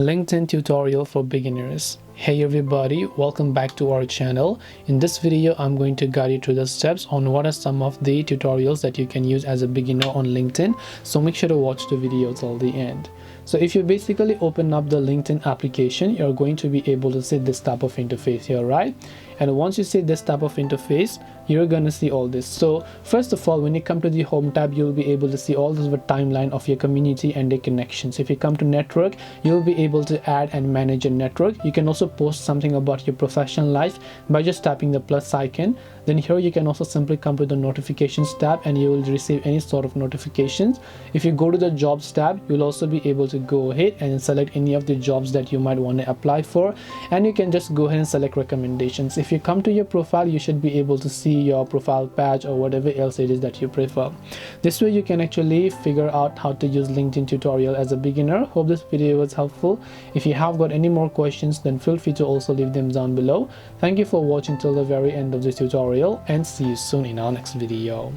LinkedIn tutorial for beginners. Hey everybody, welcome back to our channel. In this video, I'm going to guide you through the steps on what are some of the tutorials that you can use as a beginner on LinkedIn. So make sure to watch the video till the end. So if you basically open up the LinkedIn application, you're going to be able to see this type of interface here, right? And once you see this type of interface, you're going to see all this. So first of all, when you come to the home tab, you'll be able to see all this timeline of your community and the connections. If you come to network, you'll be able to add and manage a network. You can also post something about your professional life by just tapping the plus icon. Then here you can also simply come to the notifications tab and you will receive any sort of notifications. If you go to the jobs tab, you'll also be able to go ahead and select any of the jobs that you might want to apply for, and you can just go ahead and select recommendations. If you come to your profile, you should be able to see your profile badge or whatever else it is that you prefer. This way you can actually figure out how to use LinkedIn tutorial as a beginner. Hope this video was helpful. If you have got any more questions, then feel free to also leave them down below. Thank you for watching till the very end of this tutorial, and see you soon in our next video.